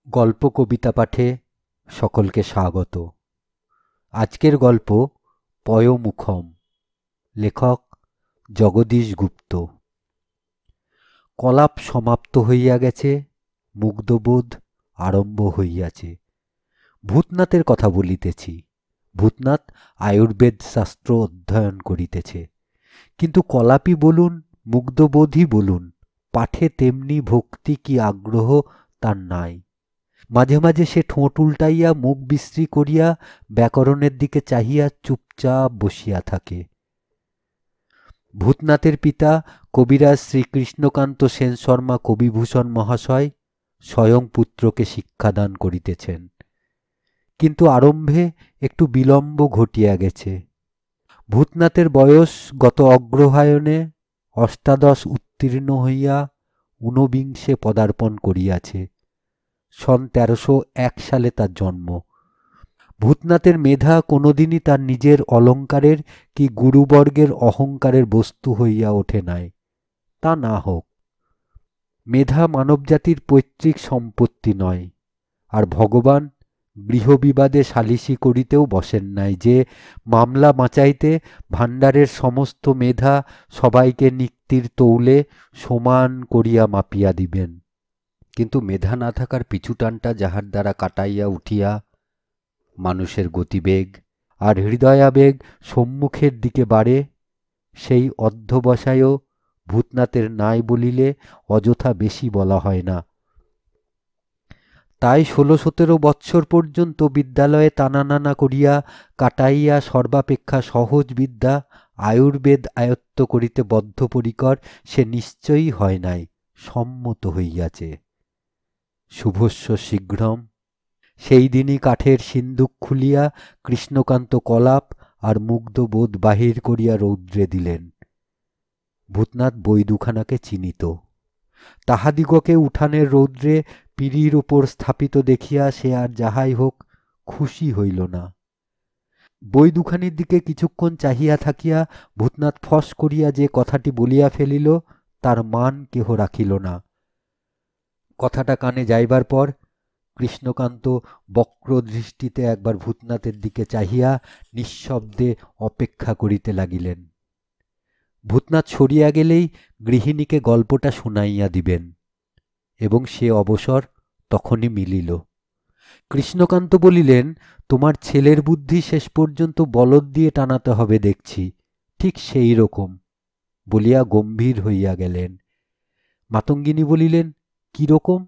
গল্প কবিতা পাঠে সকলকে স্বাগত। আজকের গল্প পয়োমুখম। লেখক জগদীশ গুপ্ত। কলাপ সমাপ্ত হইয়া গেছে, মুগ্ধবোধ আরম্ভ হইয়াছে। ভূতনাথের কথা বলিতেছি। ভূতনাথ আয়ুর্বেদ শাস্ত্র অধ্যয়ন করিতেছে, কিন্তু কলাপই বলুন, মুগ্ধবোধই বলুন, পাঠে তেমনি ভক্তি কি আগ্রহ তার নাই। মাঝে মাঝে সে ঠোঁট উল্টাইয়া মুখ বিশ্রী করিয়া ব্যাকরণের দিকে চাহিয়া চুপচাপ বসিয়া থাকে। ভূতনাথের পিতা কবিরাজ শ্রীকৃষ্ণকান্ত সেন শর্মা কবিভূষণ মহাশয় স্বয়ং পুত্রকে শিক্ষাদান করিতেছেন, কিন্তু আরম্ভে একটু বিলম্ব ঘটিয়া গেছে। ভূতনাথের বয়স গত অগ্রহায়ণে অষ্টাদশ উত্তীর্ণ হইয়া ঊনবিংশে পদার্পণ করিয়াছে। সন ১৩০১ সালে তার জন্ম। ভূতনাথের মেধা কোনোদিনই তার নিজের অলঙ্কারের কি গুরুবর্গের অহংকারের বস্তু হইয়া ওঠে নাই। তা না হোক, মেধা মানবজাতির পৈতৃক সম্পত্তি নয়। আর ভগবান গৃহবিবাদে সালিসি করিতেও বসেন নাই যে মামলা বাঁচাইতে ভাণ্ডারের সমস্ত মেধা সবাইকে নিক্তির তৌলে সমান করিয়া মাপিয়া দিবেন। কিন্তু মেধা না থাকার পিছুটানটা যাহার দ্বারা কাটাইয়া উঠিয়া মানুষের গতিবেগ আর হৃদয়াবেগ সম্মুখের দিকে বাড়ে, সেই অধ্যবসায়ও ভূতনাথের নাই বলিলে অযথা বেশি বলা হয় না। তাই ১৬-১৭ বৎসর পর্যন্ত বিদ্যালয়ে টানানানা করিয়া কাটাইয়া সর্বাপেক্ষা সহজ বিদ্যা আয়ুর্বেদ আয়ত্ত করিতে বদ্ধপরিকর সে নিশ্চয়ই হয় নাই, সম্মত হইয়াছে। শুভস্য শীঘ্রম। সেই দিনই কাঠের সিন্দুক খুলিয়া কৃষ্ণকান্ত কলাপ আর মুগ্ধবোধ বাহির করিয়া রৌদ্রে দিলেন। ভূতনাথ বই দুখানাকে চিনিত। তাহাদিগকে উঠানের রৌদ্রে পিঁড়ির উপর স্থাপিত দেখিয়া সে আর যাহাই হোক খুশি হইল না। বই দুখানির দিকে কিছুক্ষণ চাহিয়া থাকিয়া ভূতনাথ ফস করিয়া যে কথাটি বলিয়া ফেলিল তার মান কেহ রাখিল না। কথাটা কানে যাইবার পর কৃষ্ণকান্ত বক্র দৃষ্টিতে একবার ভূতনাথের দিকে চাহিয়া নিঃশব্দে অপেক্ষা করিতে লাগিলেন। ভূতনাথ সরিয়া গেলেই গৃহিণীকে গল্পটা শুনাইয়া দিবেন, এবং সে অবসর তখনই মিলিল। কৃষ্ণকান্ত বলিলেন, তোমার ছেলের বুদ্ধি শেষ পর্যন্ত বলদ দিয়ে টানাতে হবে দেখছি, ঠিক সেই রকম, বলিয়া গম্ভীর হইয়া গেলেন। মাতঙ্গিনী বলিলেন, কি রকম?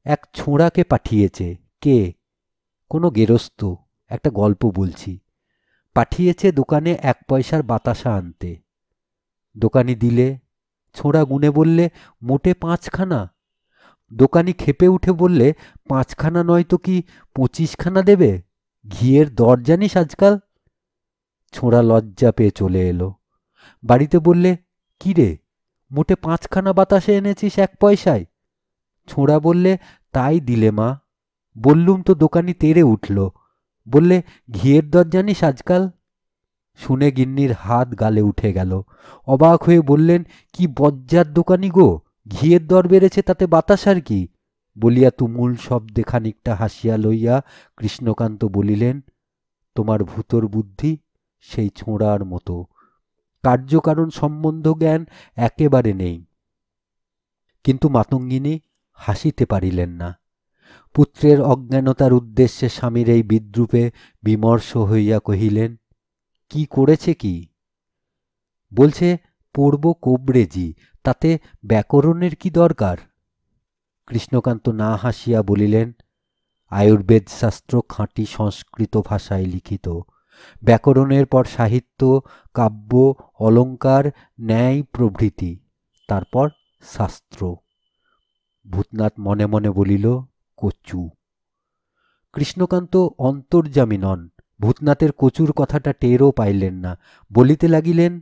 এক ছোঁড়াকে পাঠিয়েছে। কে? কোনো গেরস্ত। একটা গল্প বলছি। পাঠিয়েছে দোকানে ১ পয়সার বাতাসা আনতে। দোকানি দিলে। ছোঁড়া গুনে বললে, মোটে ৫খানা। দোকানি ক্ষেপে উঠে বললে, ৫খানা নয় তো কি ২৫খানা দেবে? ঘিয়ের দর জানিস আজকাল? ছোঁড়া লজ্জা পেয়ে চলে এলো। বাড়িতে বললে, কি রে, মোটে ৫খানা বাতাসে এনেছিস ১ পয়সায়? ছোঁড়া বললে, তাই দিলে মা। বললুম তো দোকানি তেড়ে উঠল, বললে, ঘিয়ের দর জানিস আজকাল? শুনে গিন্নির হাত গালে উঠে গেল। অবাক হয়ে বললেন, কি বজ্জাত দোকানি গো, ঘিয়ের দর বেড়েছে তাতে বাতাসার কি? বলিয়া তুমুল শব্দে খানিকটা হাসিয়া লইয়া কৃষ্ণকান্ত বলিলেন, তোমার ভূতর বুদ্ধি সেই ছোঁড়ার মতো, কার্যকারণ সম্বন্ধ জ্ঞান একেবারে নেই। কিন্তু মাতঙ্গিনী হাসিতে পারিলেন না। পুত্রের অজ্ঞানতার উদ্দেশ্যে স্বামীর এই বিদ্রূপে বিমর্ষ হইয়া কহিলেন, কি করেছে কি? বলছে পড়ব কোবরেজি, তাতে ব্যাকরণের কি দরকার? কৃষ্ণকান্ত না হাসিয়া বলিলেন, আয়ুর্বেদ শাস্ত্র খাঁটি সংস্কৃত ভাষায় লিখিত। ব্যাকরণের পর সাহিত্য, কাব্য, অলঙ্কার, ন্যায় প্রভৃতি, তারপর শাস্ত্র। ভূতনাথ মনে মনে বলিল, কচু। কৃষ্ণকান্ত অন্তর্যামী নন, ভূতনাথের কচুর কথাটা টেরও পাইলেন না। বলিতে লাগিলেন,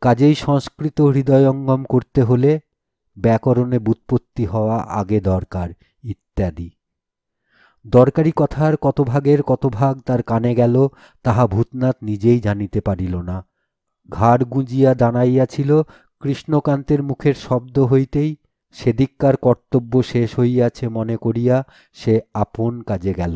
কাজেই সংস্কৃত হৃদয়ঙ্গম করতে হলে ব্যাকরণে ব্যুৎপত্তি হওয়া আগে দরকার, ইত্যাদি। দরকারি কথার কত ভাগের কত ভাগ তার কানে গেল তাহা ভূতনাথ নিজেই জানিতে পারিল না। ঘাড় গুঁজিয়া দাঁড়াইয়াছিল, কৃষ্ণকান্তের মুখের শব্দ হইতেই সেদিককার কর্তব্য শেষ হইয়াছে মনে করিয়া সে আপন কাজে গেল।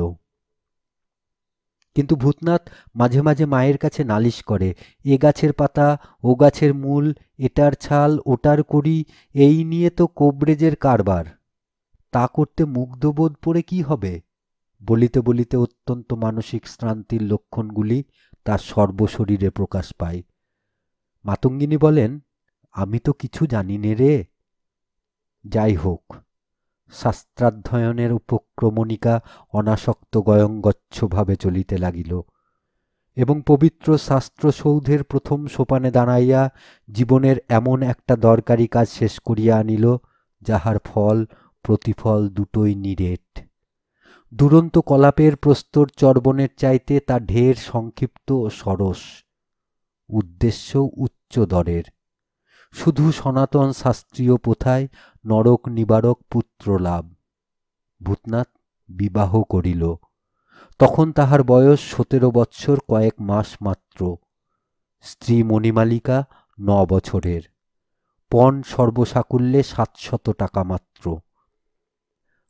কিন্তু ভূতনাথ মাঝে মাঝে মায়ের কাছে নালিশ করে, এ গাছের পাতা, ও গাছের মূল, এটার ছাল, ওটার কড়ি, এই নিয়ে তো কোবরেজের কারবার। তা করতে মুগ্ধবোধ পড়ে কি হবে? বলিতে বলিতে অত্যন্ত মানসিক শ্রান্তির লক্ষণগুলি তার সর্বশরীরে প্রকাশ পায়। মাতঙ্গিনী বলেন, আমি তো কিছু জানি নে রে। যাই হোক, শাস্ত্রাধ্যয়নের উপক্রমণিকা অনাসক্ত গয়ঙ্গচ্ছভাবে চলিতে লাগিল এবং পবিত্র শাস্ত্রসৌধের প্রথম সোপানে দাঁড়াইয়া জীবনের এমন একটা দরকারি কাজ শেষ করিয়া আনিল, যাহার ফল প্রতিফল দুটোই নিরেট। দুরন্ত কলাপের প্রস্তর চর্বণের চাইতে তা ঢের সংক্ষিপ্ত ও সরস, উদ্দেশ্য উচ্চ দরের। শুধু সনাতন শাস্ত্রীয় প্রথায় নরক নিবারক পুত্র লাভ। ভূতনাথ বিবাহ করিল। তখন তাহার বয়স 17 বৎসর কয়েক মাস মাত্র। স্ত্রী মণিমালিকা 9 বছরের। পণ সর্বসাকুল্যে 700 টাকা মাত্র।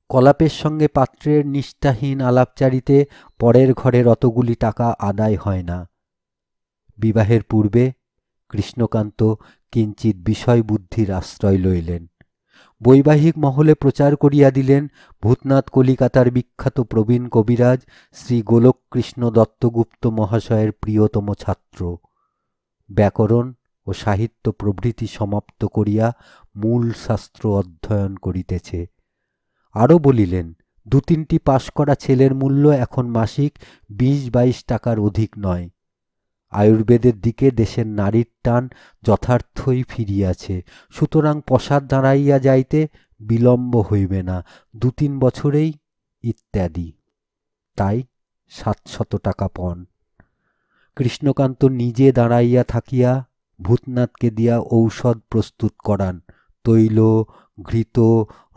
কলাপের সঙ্গে পাত্রের নিষ্ঠাহীন আলাপচারিতে পরের ঘরের অতগুলি টাকা আদায় হয় না। বিবাহের পূর্বে কৃষ্ণকান্ত কিঞ্চিৎ বিষয় বুদ্ধির আশ্রয় লইলেন। বৈবাহিক মহলে প্রচার করিয়া দিলেন, ভূতনাথ কলিকাতার বিখ্যাত প্রবীণ কবিরাজ শ্রী গোলককৃষ্ণ দত্তগুপ্ত মহাশয়ের প্রিয়তম ছাত্র। ব্যাকরণ ও সাহিত্য প্রভৃতি সমাপ্ত করিয়া মূল শাস্ত্র অধ্যয়ন করিতেছে। আরও বলিলেন, 2-3টি পাশ করা ছেলের মূল্য এখন মাসিক 20-22 টাকার অধিক নয়। আয়ুর্বেদের দিকে দেশের নারীর টান যথার্থই ফিরিয়াছে, সুতরাং পশ্চাৎ দাঁড়াইয়া যাইতে বিলম্ব হইবে না, 2-3 বছরেই ইত্যাদি। তাই 700 টাকা পণ। কৃষ্ণকান্ত নিজে দাঁড়াইয়া থাকিয়া ভূতনাথকে দিয়া ঔষধ প্রস্তুত করান, তৈল, ঘৃত,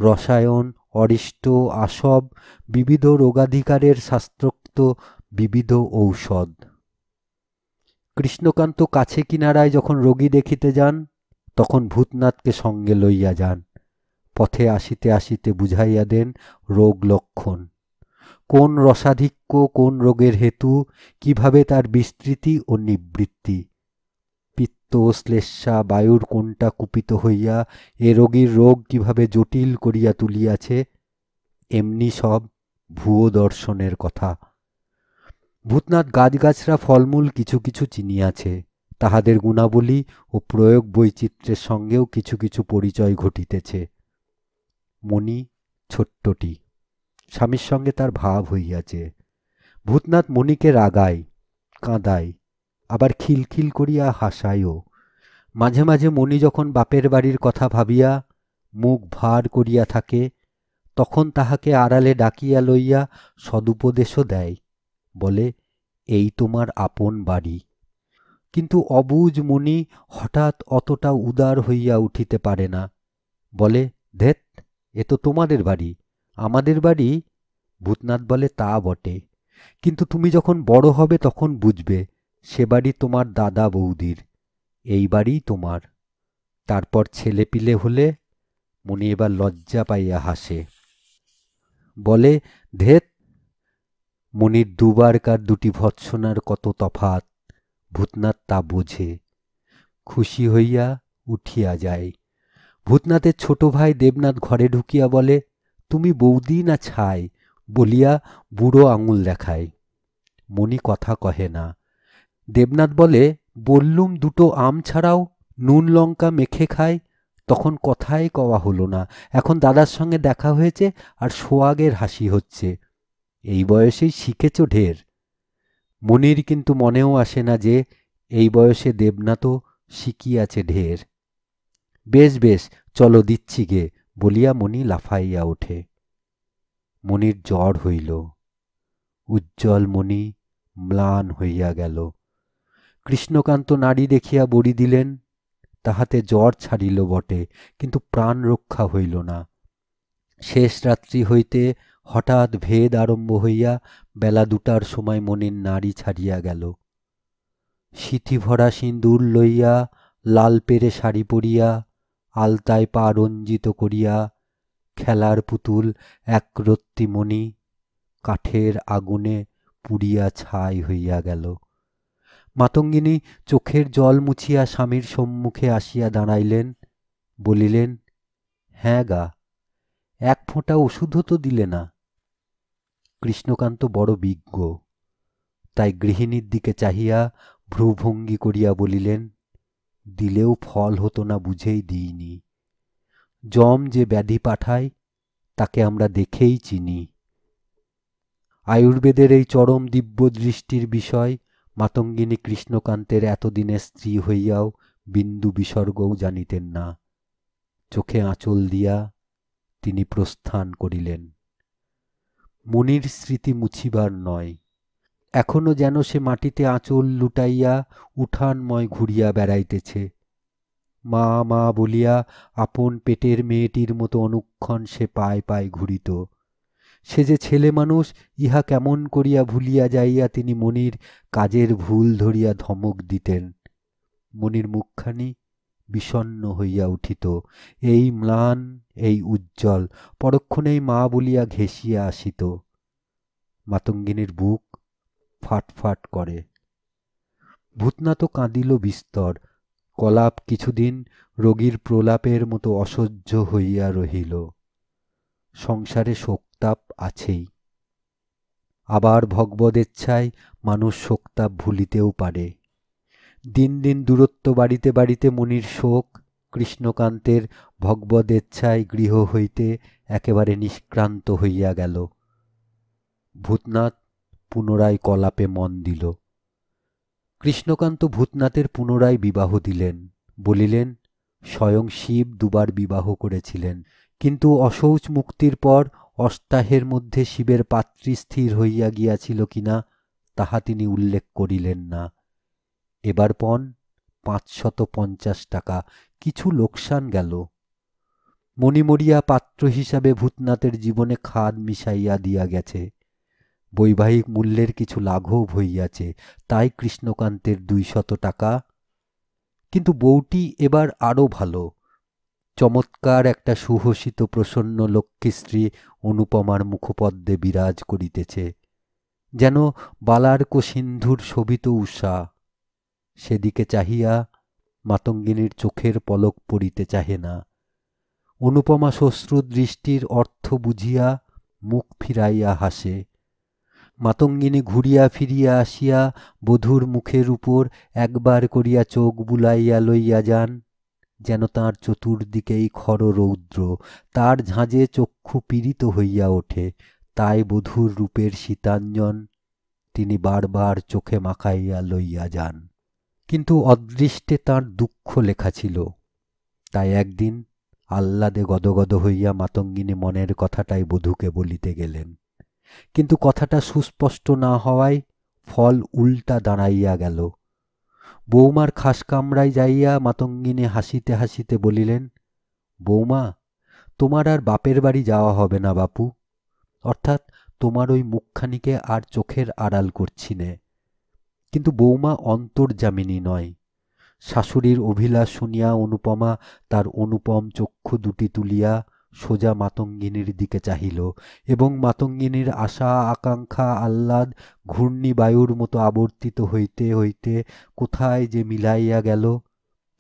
রসায়ন, অরিষ্ট, আসব, বিবিধ রোগাধিকারের শাস্ত্রোক্ত বিবিধ ঔষধ। কৃষ্ণকান্ত কাছে কিনারায় যখন রোগী দেখিতে যান, তখন ভূতনাথকে সঙ্গে লইয়া যান। পথে আসিতে আসিতে বুঝাইয়া দেন রোগ লক্ষণ, কোন রসাধিক্য কোন রোগের হেতু, কিভাবে তার বিস্তৃতি ও নিবৃত্তি। পিত্ত ও শ্লেষ্মা বায়ুর কোনটা কুপিত হইয়া এ রোগীর রোগ কিভাবে জটিল করিয়া তুলিয়াছে, এমনি সব ভুয়ো দর্শনের কথা। ভূতনাথ গাছগাছরা ফলমূল কিছু কিছু চিনিয়াছে, তাহাদের গুণাবলী ও প্রয়োগ বৈচিত্র্যের সঙ্গেও কিছু কিছু পরিচয় ঘটিতেছে। মণি ছোট্টটি, স্বামীর সঙ্গে তার ভাব হইয়াছে। ভূতনাথ মণিকে রাগায়, কাঁদায়, আবার খিলখিল করিয়া হাসায়ও। মাঝে মাঝে মণি যখন বাপের বাড়ির কথা ভাবিয়া মুখ ভার করিয়া থাকে, তখন তাহাকে আড়ালে ডাকিয়া লইয়া সদুপদেশও দেয়, বলে, এই তোমার আপন বাড়ি। কিন্তু অবুঝ মণি হঠাৎ অতটা উদার হইয়া উঠিতে পারে না, বলে, ধ্যাৎ, এ তো তোমাদের বাড়ি, আমাদের বাড়ি। ভূতনাথ বলে, তা বটে, কিন্তু তুমি যখন বড় হবে তখন বুঝবে, সে বাড়ি তোমার দাদা বৌদির, এই বাড়ি তোমার। তারপর ছেলেপিলে হলে। মণি এবার লজ্জা পাইয়া হাসে, বলে, ধ্যাৎ। মণির দুবারকার 2টি ভৎসনার কত তফাত, ভূতনাথ তা বোঝে। খুশি হইয়া উঠিয়া যায়। ভূতনাথের ছোট ভাই দেবনাথ ঘরে ঢুকিয়া বলে, তুমি বৌদি না ছাই, বলিয়া বুড়ো আঙুল দেখায়। মণি কথা কহে না। দেবনাথ বলে, বললুম 2টো আম ছাড়াও, নুন লঙ্কা মেখে খায়, তখন কথাই কওয়া হলো না। এখন দাদার সঙ্গে দেখা হয়েছে আর সোয়াগের হাসি হচ্ছে, এই বয়সেই শিখেছ ঢের। মণির কিন্তু মনেও আসে না যে এই বয়সে দেবনাথও শিখিয়াছে ঢের। বেশ বেশ, চলো দিচ্ছি গে, বলিয়া মণি লাফাইয়া ওঠে। মণির জ্বর হইল। উজ্জ্বল মণি ম্লান হইয়া গেল। কৃষ্ণকান্ত নাড়ি দেখিয়া বড়ি দিলেন, তাহাতে জ্বর ছাড়িল বটে, কিন্তু প্রাণ রক্ষা হইল না। শেষ রাত্রি হইতে হঠাৎ ভেদ আরম্ভ হইয়া বেলা 2টার সময় মণির নাড়ি ছাড়িয়া গেল। সিথি ভরা সিঁদুর লইয়া, লাল পেরে শাড়ি পরিয়া, আলতায় পা রঞ্জিত করিয়া খেলার পুতুল একরত্তি মণি কাঠের আগুনে পুড়িয়া ছাই হইয়া গেল। মাতঙ্গিনী চোখের জল মুছিয়া স্বামীর সম্মুখে আসিয়া দাঁড়াইলেন, বলিলেন, হ্যাঁ গা, এক ফোঁটা ওষুধও তো দিলে না। কৃষ্ণকান্ত বড় বিজ্ঞ, তাই গৃহিণীর দিকে চাহিয়া ভ্রুভঙ্গি করিয়া বলিলেন, দিলেও ফল হতো না বুঝেই দিইনি। যম যে ব্যাধি পাঠায় তাকে আমরা দেখেই চিনি। আয়ুর্বেদের এই চরম দিব্য দৃষ্টির বিষয় মাতঙ্গিনী কৃষ্ণকান্তের এতদিনে স্ত্রী হইয়াও বিন্দু বিসর্গও জানিতেন না। চোখে আঁচল দিয়া তিনি প্রস্থান করিলেন। মনির স্মৃতি মুছিবার নয়, এখনো যেন সে মাটিতে আঁচল লুটাইয়া উঠানময় ঘুরিয়া বেড়াইতেছে। মা মা বলিয়া আপন পেটের মেয়েটির মতো অনুক্ষণ সে পায় পায় ঘুরিত। সে যে ছেলে মানুষ ইহা কেমন করিয়া ভুলিয়া যাইয়া তিনি মনির কাজের ভুল ধরিয়া ধমক দিতেন। মনির মুখখানি বিষণ্ণ হইয়া উঠিত। এই ম্লান, এই উজ্জ্বল, পরক্ষণেই মা বলিয়া ঘেঁষিয়া আসিত। মাতঙ্গিনীর বুক ফাটফাট করে। ভূতনাথ কাঁদিল বিস্তর। কলাপ কিছুদিন রোগীর প্রলাপের মতো অসহ্য হইয়া রহিল। সংসারে শোকতাপ আছেই। আবার ভগবদেচ্ছায় মানুষ শোকতাপ ভুলিতেও পারে। দিন দিন দূরত্ব বাড়িতে বাড়িতে মনির শোক কৃষ্ণকান্তের ভগবদেচ্ছায় গৃহ হইতে একেবারে নিষ্ক্রান্ত হইয়া গেল। ভূতনাথ পুনরায় কলাপে মন দিল। কৃষ্ণকান্ত ভূতনাথের পুনরায় বিবাহ দিলেন। বলিলেন, স্বয়ং শিব দুবার বিবাহ করেছিলেন, কিন্তু অশৌচ মুক্তির পর অষ্টাহের মধ্যে শিবের পাত্রী স্থির হইয়া গিয়াছিল কিনা তাহা তিনি উল্লেখ করিলেন না। এবার পণ 550 টাকা, কিছু লোকসান গেল। মণিমরিয়া পাত্র হিসাবে ভূতনাথের জীবনে খাদ মিশাইয়া দিয়া গেছে। বৈবাহিক মূল্যের কিছু লাঘব হইয়াছে, তাই কৃষ্ণকান্তের 200 টাকা। কিন্তু বউটি এবার আরও ভালো। চমৎকার একটা সুহসিত প্রসন্ন লক্ষ্মীশ্রী অনুপমার মুখপদ্মে বিরাজ করিতেছে, যেন বালার্ক সিন্ধুর শোভিত উষা। সেদিকে চাহিয়া মাতঙ্গিনীর চোখের পলক পড়িতে চাহে না। অনুপমা শ্বশ্রু দৃষ্টির অর্থ বুঝিয়া মুখ ফিরাইয়া হাসে। মাতঙ্গিনী ঘুরিয়া ফিরিয়া আসিয়া বধূর মুখের উপর একবার করিয়া চোখ বুলাইয়া লইয়া যান, যেন তাঁর চতুর্দিকেই খর রৌদ্র, তার ঝাঁজে চক্ষু পীড়িত হইয়া ওঠে। তাই বধূর রূপের শীতাঞ্জন তিনি বারবার চোখে মাখাইয়া লইয়া যান। কিন্তু অদৃষ্টে তাঁর দুঃখ লেখা ছিল। তাই একদিন আহ্লাদে গদগদ হইয়া মাতঙ্গিনী মনের কথাটাই বধূকে বলিতে গেলেন। কিন্তু কথাটা সুস্পষ্ট না হওয়ায় ফল উল্টা দাঁড়াইয়া গেল। বৌমার খাস কামরায় যাইয়া মাতঙ্গিনী হাসিতে হাসিতে বলিলেন, বৌমা, তোমার আর বাপের বাড়ি যাওয়া হবে না বাপু, অর্থাৎ তোমার ওই মুখখানিকে আর চোখের আড়াল করছি নে। কিন্তু বৌমা অন্তর্যামিনী নয়। শাশুড়ির অভিলাষ শুনিয়া অনুপমা তার অনুপম চক্ষু দুটি তুলিয়া সোজা মাতঙ্গিনীর দিকে চাহিল, এবং মাতঙ্গিনীর আশা আকাঙ্ক্ষা আহ্লাদ ঘূর্ণিবায়ুর মতো আবর্তিত হইতে হইতে কোথায় যে মিলাইয়া গেল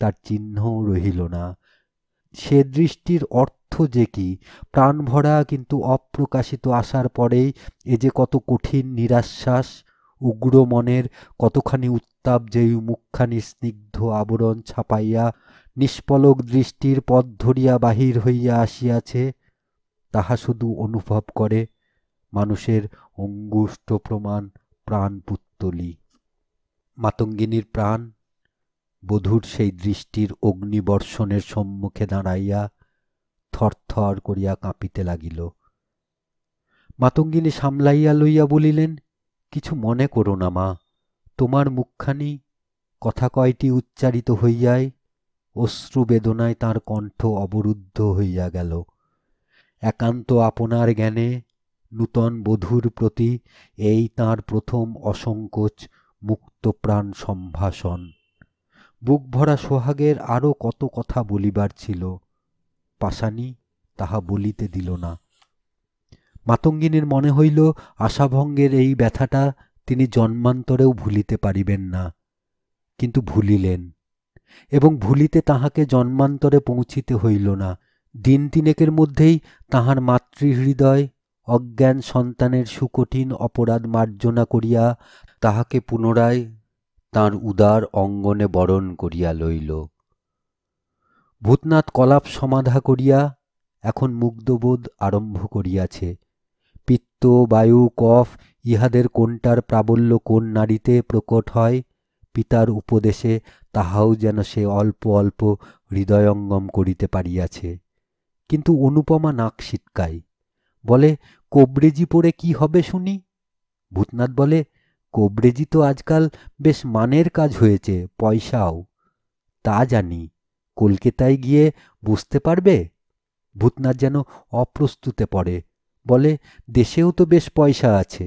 তার চিহ্নও রহিল না। সে দৃষ্টির অর্থ যে কি, প্রাণভরা কিন্তু অপ্রকাশিত আশার পরেই এ যে কত কঠিন নিরাশ্বাস, উগ্র মনের কতখানি উত্তাপ যে মুখখানি স্নিগ্ধ আবরণ ছাপাইয়া নিষ্পলক দৃষ্টির পথ ধরিয়া বাহির হইয়া আসিয়াছে, তাহা শুধু অনুভব করে মানুষের অঙ্গুষ্ঠ প্রমাণ প্রাণপুত্তলি। মাতঙ্গিনীর প্রাণ বধূর সেই দৃষ্টির অগ্নিবর্ষণের সম্মুখে দাঁড়াইয়া থরথর করিয়া কাঁপিতে লাগিল। মাতঙ্গিনী সামলাইয়া লইয়া বলিলেন, কিছু মনে করো না মা, তোমার মুখখানি কথা কয়টি উচ্চারিত হইয়াই অশ্রু বেদনায় তাঁর কণ্ঠ অবরুদ্ধ হইয়া গেল। একান্ত আপনার জ্ঞানে নূতন বধূর প্রতি এই তাঁর প্রথম অসংকোচ মুক্তপ্রাণ সম্ভাষণ। বুক ভরা সোহাগের আরও কত কথা বলিবার ছিল, পাষাণী তাহা বলিতে দিল না। মাতঙ্গিনীর মনে হইল আশাভঙ্গের এই ব্যথাটা তিনি জন্মান্তরেও ভুলিতে পারিবেন না, কিন্তু ভুলিলেন, এবং ভুলিতে তাহাকে জন্মান্তরে পৌঁছিতে হইল না। দিন তিনেকের মধ্যেই তাহার মাতৃহৃদয় অজ্ঞান সন্তানের সুকঠিন অপরাধ মার্জনা করিয়া তাহাকে পুনরায় তাঁর উদার অঙ্গনে বরণ করিয়া লইল। ভূতনাথ কলাপ সমাধা করিয়া এখন মুগ্ধবোধ আরম্ভ করিয়াছে। পিত্ত, বায়ু, কফ ইহাদের কোনটার প্রাবল্য কোন নাড়িতে প্রকট হয়, পিতার উপদেশে তাহাও যেন সে অল্প অল্প হৃদয়ঙ্গম করিতে পারিয়াছে। কিন্তু অনুপমা নাক সিটকায়, বলে, কোবরেজি পড়ে কি হবে শুনি? ভূতনাথ বলে, কোবরেজি তো আজকাল বেশ মানের কাজ হয়েছে, পয়সাও। তা জানি, কলকাতায় গিয়ে বুঝতে পারবে। ভূতনাথ যেন অপ্রস্তুতে পড়ে, বলে, দেশেও তো বেশ পয়সা আছে।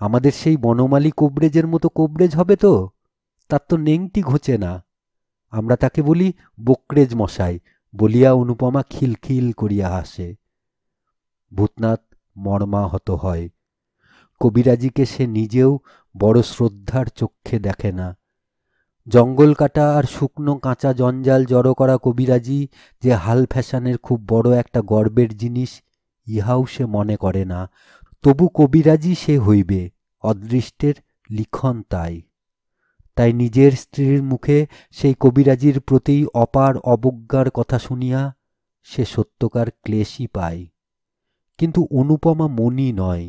আমাদের সেই বনমালী কোবরেজের মতো কোবরেজ হবে তো? তার তো নেংটি ঘোচে না। আমরা তাকে বলি বকরেজ মশাই বলিয়া অনুপমা খিলখিল করিয়া হাসে। ভূতনাথ মর্মাহত হয়। কবিরাজিকে সে নিজেও বড় শ্রদ্ধার চক্ষে দেখে না। জঙ্গল কাটা আর শুকনো কাঁচা জঞ্জাল জড়ো করা কবিরাজি যে হাল ফ্যাশনের খুব বড় একটা গর্বের জিনিস, ইহাও সে মনে করে না। তবু কবিরাজি সে হইবে, অদৃষ্টের লিখন তাই। তাই নিজের স্ত্রীর মুখে সেই কবিরাজির প্রতি অপার অবজ্ঞার কথা শুনিয়া সে সত্যকার ক্লেশই পায়। কিন্তু অনুপমা মনি নয়।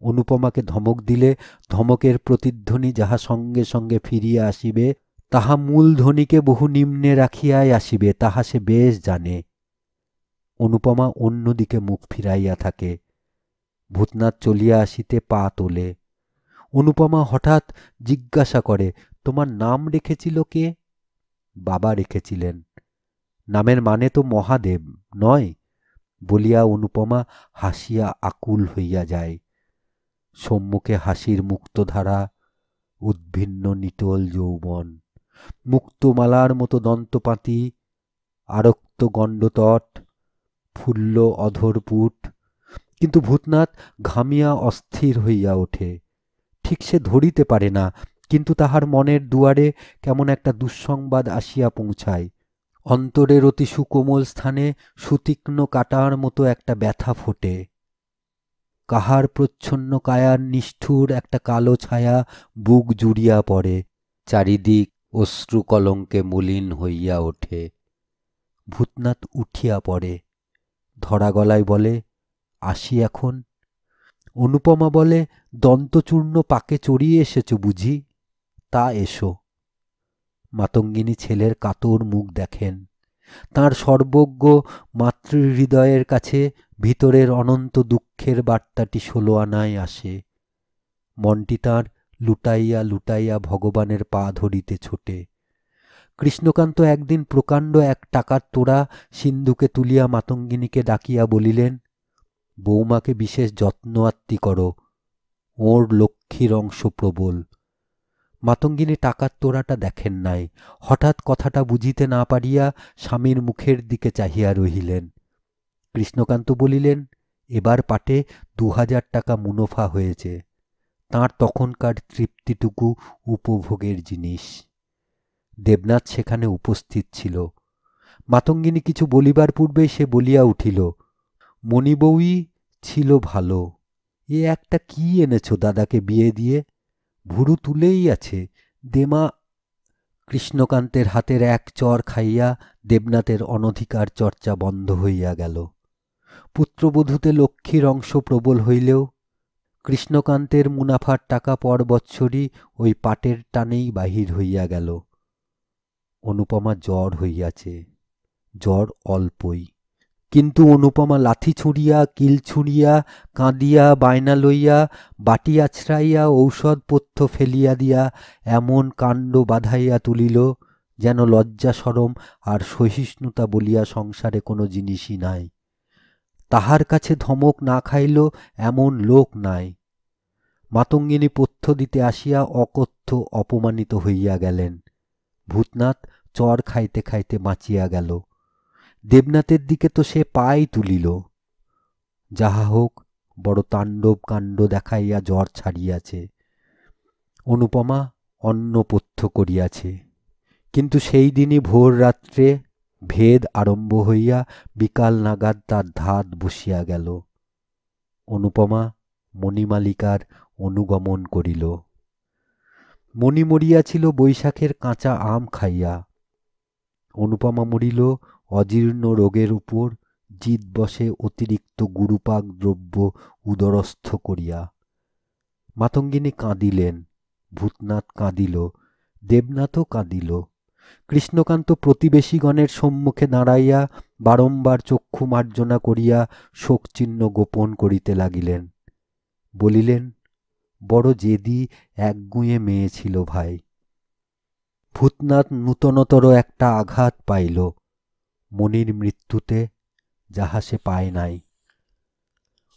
অনুপমাকে ধমক দিলে ধমকের প্রতিধ্বনি যাহা সঙ্গে সঙ্গে ফিরিয়া আসিবে, তাহা মূলধ্বনিকে বহু নিম্নে রাখিয়াই আসিবে, তাহা সে বেশ জানে। অনুপমা অন্যদিকে মুখ ফিরাইয়া থাকে। ভূতনাথ চলিয়া আসিতে পা তোলে। অনুপমা হঠাৎ জিজ্ঞাসা করে, তোমার নাম রেখেছিল কে? বাবা রেখেছিলেন। নামের মানে তো মহাদেব নয়? বলিয়া অনুপমা হাসিয়া আকুল হইয়া যায়। সম্মুখে হাসির মুক্তধারা, উদ্ভিন্ন নিটোল যৌবন, মুক্তমালার মতো দন্তপাতি, আরক্ত গণ্ডতট, ফুল্ল অধরপুট। কিন্তু ভূতনাথ ঘামিয়া অস্থির হইয়া ওঠে। ঠিক সে ধরিতে পারে না, কিন্তু তাহার মনের দুয়ারে কেমন একটা দুঃসংবাদ আসিয়া পৌঁছায়। অন্তরের অতি সুকোমল স্থানে সুতীক্ষ্ণ কাটার মতো একটা ব্যথা ফোটে। কাহার প্রচ্ছন্ন কায়ার নিষ্ঠুর একটা কালো ছায়া বুক জুড়িয়া পড়ে। চারিদিক অশ্রু কলঙ্কে মলিন হইয়া ওঠে। ভূতনাথ উঠিয়া পড়ে, ধরা গলায় বলে, আসি এখন? অনুপমা বলে, দন্তচূর্ণ পাকে চড়িয়ে এসেছ বুঝি? তা এসো। মাতঙ্গিনী ছেলের কাতর মুখ দেখেন। তাঁর সর্বজ্ঞ মাতৃহৃদয়ের কাছে ভিতরের অনন্ত দুঃখের বার্তাটি 16 আনায় আসে। মনটি তাঁর লুটাইয়া লুটাইয়া ভগবানের পা ধরিতে ছোটে। কৃষ্ণকান্ত একদিন প্রকাণ্ড এক টাকার তোড়া সিন্ধুকে তুলিয়া মাতঙ্গিনীকে ডাকিয়া বলিলেন, বৌমাকে বিশেষ যত্ন আত্তি করো, ওর লক্ষ্মীর অংশ প্রবল। মাতঙ্গিনী টাকার তোড়াটা দেখেন নাই। হঠাৎ কথাটা বুঝিতে না পারিয়া স্বামীর মুখের দিকে চাহিয়া রহিলেন। কৃষ্ণকান্ত বলিলেন, এবার পাটে 2000 টাকা মুনাফা হয়েছে। তাঁর তখনকার তৃপ্তিটুকু উপভোগের জিনিস। দেবনাথ সেখানে উপস্থিত ছিল। মাতঙ্গিনী কিছু বলিবার পূর্বেই সে বলিয়া উঠিল, মণিবউই ছিল ভালো। এ একটা কি এনেছ দাদাকে বিয়ে দিয়ে? ভুরু তুলেই আছে, দেমা। কৃষ্ণকান্তের হাতের এক চর খাইয়া দেবনাথের অনধিকার চর্চা বন্ধ হইয়া গেল। পুত্রবধূতে লক্ষ্মীর অংশ প্রবল হইলেও কৃষ্ণকান্তের মুনাফার টাকা পর বৎসরই ওই পাটের টানেই বাহির হইয়া গেল। অনুপমা জ্বর হইয়াছে, জ্বর অল্পই, কিন্তু অনুপমা লাথি ছুঁড়িয়া, কিল ছুঁড়িয়া, কাঁদিয়া, বায়না লইয়া, বাটি আছড়াইয়া, ঔষধপথ্য ফেলিয়া দিয়া এমন কাণ্ড বাধাইয়া তুলিল, যেন লজ্জা সরম আর সহিষ্ণুতা বলিয়া সংসারে কোনো জিনিসই নাই। তাহার কাছে ধমক না খাইল এমন লোক নাই। মাতঙ্গিনী পথ্য দিতে আসিয়া অকথ্য অপমানিত হইয়া গেলেন। ভূতনাথ চর খাইতে খাইতে বাঁচিয়া গেল। দেবনাথের দিকে তো সে পাই তুলিল। যাহা হোক, বড় তাণ্ডব কাণ্ড দেখাইয়া জ্বর ছাড়িয়াছে। অনুপমা অন্নপথ্য করিয়াছে। কিন্তু সেই দিনই ভোর রাত্রে ভেদ আরম্ভ হইয়া বিকাল নাগাদ তার ধাত বসিয়া গেল। অনুপমা মণিমালিকার অনুগমন করিল। মণি মরিয়াছিল বৈশাখের কাঁচা আম খাইয়া। অনুপমা মরিল অজীর্ণ রোগের উপর জিদ বসে অতিরিক্ত গুরুপাক দ্রব্য উদরস্থ করিয়া। মাতঙ্গিনী কাঁদিলেন, ভূতনাথ কাঁদিল, দেবনাথও কাঁদিল। কৃষ্ণকান্ত প্রতিবেশীগণের সম্মুখে দাঁড়াইয়া বারম্বার চক্ষু মার্জনা করিয়া শোকচিহ্ন গোপন করিতে লাগিলেন। বলিলেন, বড় জেদি একগুঁয়ে মেয়ে ছিল ভাই। ভূতনাথ নূতনতর একটা আঘাত পাইল মণির মৃত্যুতে, যাহা সে পায় নাই।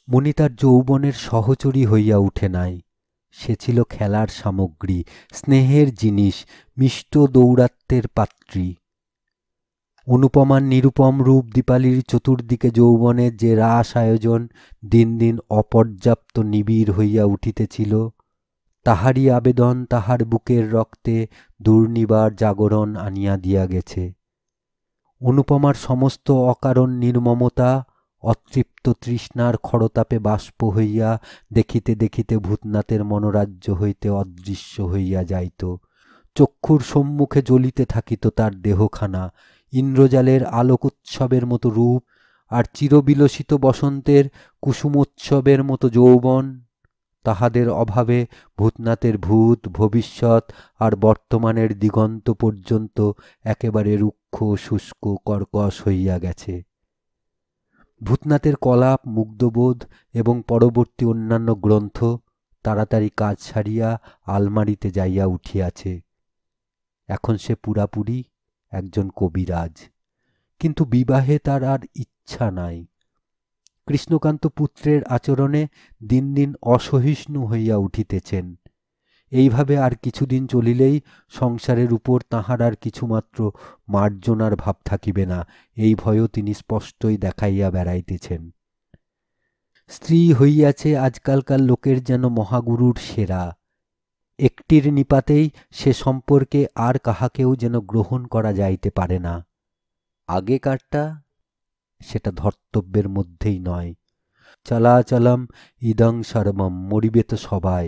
মণি তার যৌবনের সহচরী হইয়া উঠে নাই। সে ছিল খেলার সামগ্রী, স্নেহের জিনিস, মিষ্ট দৌরাত্ম্যের পাত্রী। অনুপমার নিরুপম রূপ দীপালির চতুর্দিকে যৌবনের যে রাস আয়োজন দিন দিন অপর্যাপ্ত নিবিড় হইয়া উঠিতেছিল, তাহারই আবেদন তাহার বুকের রক্তে দুর্নিবার জাগরণ আনিয়া দিয়া গেছে। অনুপমার সমস্ত অকারণ নির্মমতা অতৃপ্ত তৃষ্ণার খরতাপে বাষ্প হইয়া দেখিতে দেখিতে ভূতনাথের মনোরাজ্য হইতে অদৃশ্য হইয়া যাইত। চক্ষুর সম্মুখে জ্বলিতে থাকিত তার দেহখানা, ইন্দ্রজালের আলোকোৎসবের মতো রূপ, আর চিরবিলসিত বসন্তের কুসুমোৎসবের মতো যৌবন। তাহাদের অভাবে ভূতনাথের ভূত, ভবিষ্যৎ আর বর্তমানের দিগন্ত পর্যন্ত একেবারে রুক্ষ, শুষ্ক, কর্কশ হইয়া গেছে। ভূতনাথের কলাপ, মুগ্ধবোধ এবং পরবর্তী অন্যান্য গ্রন্থ তাড়াতাড়ি কাজ সারিয়া আলমারিতে যাইয়া উঠিয়াছে। এখন সে পুরাপুরি একজন কবিরাজ, কিন্তু বিবাহে তার আর ইচ্ছা নাই। কৃষ্ণকান্ত পুত্রের আচরণে দিন দিন অসহিষ্ণু হইয়া উঠিতেছেন। এইভাবে আর কিছুদিন চলিলেই সংসারের উপর তাঁহার আর কিছুমাত্র মার্জনার ভাব থাকিবে না, এই ভয়ও তিনি স্পষ্টই দেখাইয়া বেড়াইতেছেন। স্ত্রী হইয়াছে আজকালকার লোকের যেন মহাগুরুর সেরা। একটির নিপাতেই সে সম্পর্কে আর কাহাকেও যেন গ্রহণ করা যাইতে পারে না। আগেকারটা সেটা ধর্তব্যের মধ্যেই নয়। চলাচলম ইদং সর্বম, মরিবে তো সবাই,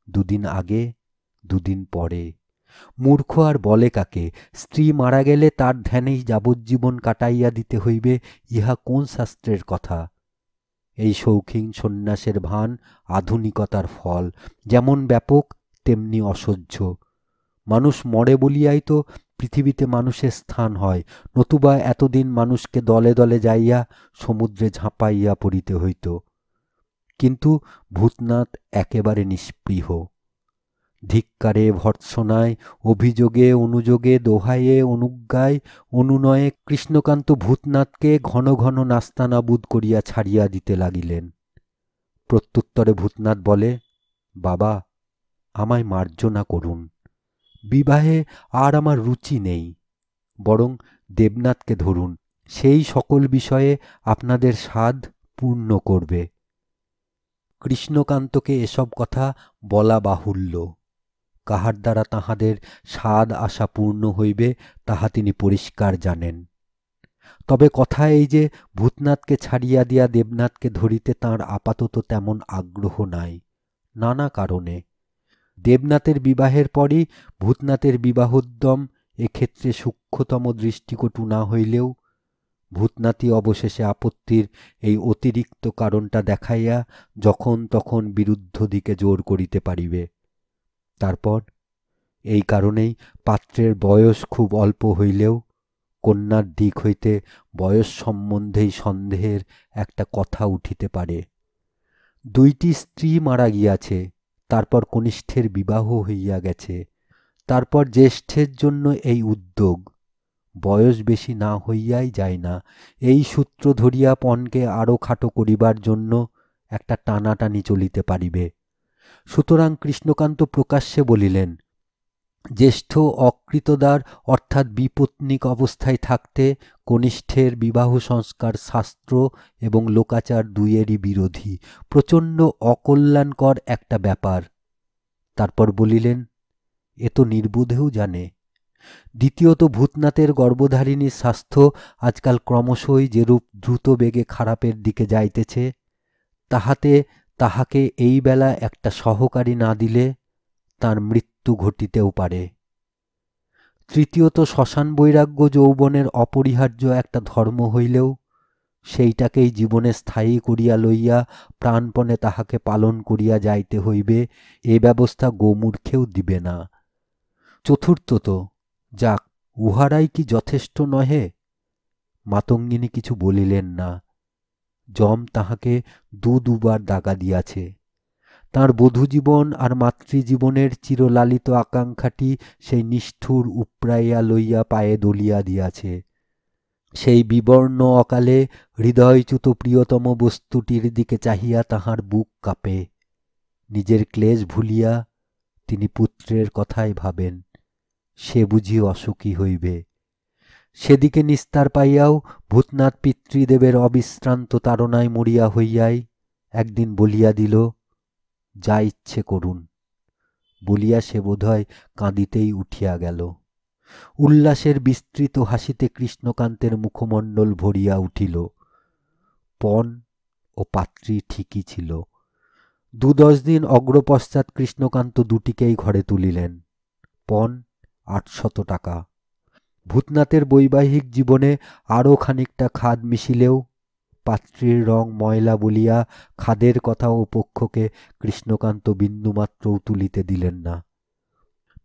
দুদিন আগে দুদিন পরে। মূর্খ আর বলে কাকে? স্ত্রী মারা গেলে তার ধ্যানেই যাবজ্জীবন কাটাইয়া দিতে হইবে, ইহা কোন শাস্ত্রের কথা? এই শৌখিন সন্ন্যাসের ভান আধুনিকতার ফল, যেমন ব্যাপক তেমনি অসহ্য। মানুষ মরে বলিয়াই তো পৃথিবীতে মানুষের স্থান হয়, নতুবা এতদিন মানুষকে দলে দলে যাইয়া সমুদ্রে ঝাঁপাইয়া পড়িতে হইত। কিন্তু ভূতনাথ একেবারে নিস্পৃহ। ধিক্কারে, ভর্ৎসনায়, অভিযোগে, অনুযোগে, দোহাইয়ে, অনুজ্ঞায়, অনুনয়ে কৃষ্ণকান্ত ভূতনাথকে ঘন ঘন নাস্তানাবুদ করিয়া ছাড়িয়া দিতে লাগিলেন। প্রত্যুত্তরে ভূতনাথ বলে, বাবা, আমায় মার্জনা করুন। বিবাহে আর আমার রুচি নেই, বরং দেবনাথকে ধরুন, সেই সকল বিষয়ে আপনাদের সাধ পূর্ণ করবে। কৃষ্ণকান্তকে এসব কথা বলা বাহুল্য। কাহার দ্বারা তাহাদের সাধ আশা পূর্ণ হইবে তাহা তিনি পরিষ্কার জানেন। তবে কথা এই যে, ভূতনাথকে ছাড়িয়া দিয়া দেবনাথকে ধরিতে তাঁর আপাতত তেমন আগ্রহ নাই, নানা কারণে। দেবনাথের বিবাহের পরই ভূতনাথের বিবাহোদ্যম এক্ষেত্রে সূক্ষ্মতম দৃষ্টিকটু না হইলেও ভূতনাথই অবশেষে আপত্তির এই অতিরিক্ত কারণটা দেখাইয়া যখন তখন বিরুদ্ধ দিকে জোর করিতে পারিবে। তারপর এই কারণেই পাত্রের বয়স খুব অল্প হইলেও কন্যার দিক হইতে বয়স সম্বন্ধেই সন্দেহের একটা কথা উঠিতে পারে। 2টি স্ত্রী মারা গিয়াছে, তারপর কনিষ্ঠের বিবাহ হইয়া গেছে, তারপর জ্যেষ্ঠের জন্য এই উদ্যোগ। বয়স বেশি না হইয়াই যায় না, এই সূত্র ধরিয়া পণকে আরও খাটো করিবার জন্য একটা টানাটানি চলিতে পারিবে। সুতরাং কৃষ্ণকান্ত প্রকাশ্যে বলিলেন, জ্যেষ্ঠ অকৃতদার অর্থাৎ বিপত্নিক অবস্থায় থাকতে কনিষ্ঠের বিবাহ সংস্কার শাস্ত্র এবং লোকাচার দুইয়েরই বিরোধী, প্রচণ্ড অকল্যাণকর একটা ব্যাপার। তারপর বলিলেন, এ তো নির্বোধেও জানে। দ্বিতীয়ত ভূতনাথের গর্ভধারিণীর স্বাস্থ্য আজকাল ক্রমশই যেরূপ দ্রুত বেগে খারাপের দিকে যাইতেছে, তাহাতে তাহাকে এই বেলা একটা সহকারী না দিলে তার মৃত্যু ঘটিতেও পারে। তৃতীয়ত শ্মশান বৈরাগ্য যৌবনের অপরিহার্য একটা ধর্ম হইলেও সেইটাকেই জীবনে স্থায়ী করিয়া লইয়া প্রাণপণে তাহাকে পালন করিয়া যাইতে হইবে, এ ব্যবস্থা গোমূর্খেও দিবে না। চতুর্থত, যাক, উহারাই কি যথেষ্ট নহে? মাতঙ্গিনী কিছু বলিলেন না। যম তাহাকে দুবার দাগা দিয়াছে। তাঁর বধূজীবন আর মাতৃজীবনের চিরলালিত আকাঙ্ক্ষাটি সেই নিষ্ঠুর উপড়াইয়া লইয়া পায়ে দলিয়া দিয়াছে। সেই বিবর্ণ অকালে হৃদয়চ্যুত প্রিয়তম বস্তুটির দিকে চাহিয়া তাহার বুক কাঁপে। নিজের ক্লেশ ভুলিয়া তিনি পুত্রের কথাই ভাবেন, সে বুঝি অসুখী হইবে। সেদিকে নিস্তার পাইয়াও ভূতনাথ পিতৃদেবের অবিশ্রান্ত তাড়নায় মরিয়া হইয়াই একদিন বলিয়া দিল, যা ইচ্ছে করুন। বলিয়া সে বোধহয় কাঁদিতেই উঠিয়া গেল। উল্লাসের বিস্তৃত হাসিতে কৃষ্ণকান্তের মুখমণ্ডল ভরিয়া উঠিল। পণ ও পাত্রী ঠিকই ছিল। 2-10 দিন অগ্রপশ্চাৎ কৃষ্ণকান্ত দুটিকেই ঘরে তুলিলেন। পণ 800 টাকা। ভূতনাথের বৈবাহিক জীবনে আরও খানিকটা খাদ মিশিলেও পাত্রীর রং ময়লা বলিয়া খাদের কথা ও পক্ষকে কৃষ্ণকান্ত বিন্দুমাত্রও তুলিতে দিলেন না।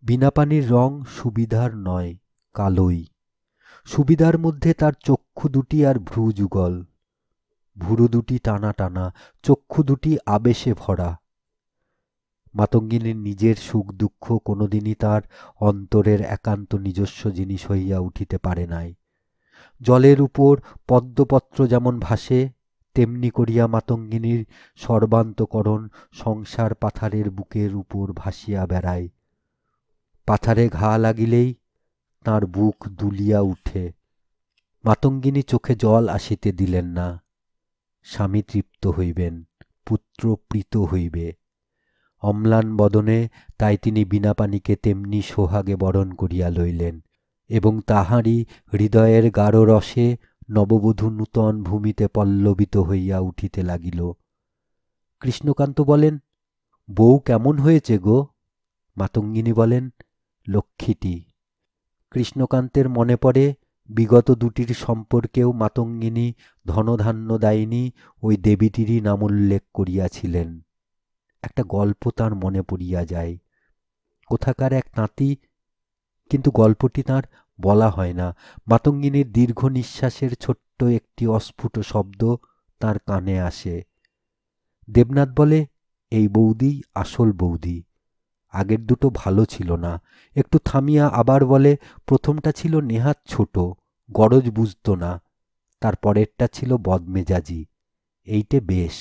বীণাপানির রং সুবিধার নয়, কালোই। সুবিধার মধ্যে তার চক্ষু দুটি আর ভ্রু যুগল, ভুরু দুটি টানা টানা, চক্ষু দুটি আবেশে ভরা। মাতঙ্গিনীর নিজের সুখ দুঃখ কোনোদিনই তার অন্তরের একান্ত নিজস্ব জিনিস হইয়া উঠিতে পারে নাই। জলের উপর পদ্মপত্র যেমন ভাসে, তেমনি করিয়া মাতঙ্গিনীর সর্বান্তকরণ সংসার পাথারের বুকের উপর ভাসিয়া বেড়ায়। পাথারে ঘা লাগিলেই তাঁর বুক দুলিয়া উঠে। মাতঙ্গিনী চোখে জল আসিতে দিলেন না। স্বামী তৃপ্ত হইবেন, পুত্র প্রীত হইবে। অম্লান বদনে তাই তিনি বীণাপানিকে তেমনি সোহাগে বরণ করিয়া লইলেন এবং তাহারই হৃদয়ের গাঢ় রসে নববধূ নূতন ভূমিতে পল্লবিত হইয়া উঠিতে লাগিল। কৃষ্ণকান্ত বলেন, বউ কেমন হয়েছে গো? মাতঙ্গিনী বলেন, লক্ষ্মীটি। কৃষ্ণকান্তের মনে পড়ে বিগত দুটির সম্পর্কেও মাতঙ্গিনী ধনধান্য দায়িনী ওই দেবীটিরই নামোল্লেখ করিয়াছিলেন। একটা গল্প তাঁর মনে পড়িয়া যায়, কোথাকার এক তাঁতি, কিন্তু গল্পটি তাঁর বলা হয় না। মাতঙ্গিনীর দীর্ঘ নিঃশ্বাসের ছোট্ট একটি অস্ফুট শব্দ তাঁর কানে আসে। দেবনাথ বলে, এই বৌদি আসল বৌদি, আগের দুটো ভালো ছিল না। একটু থামিয়া আবার বলে, প্রথমটা ছিল নেহাত ছোট, গরজ বুঝত না, তারপরেরটা ছিল বদমেজাজি, এইটে বেশ।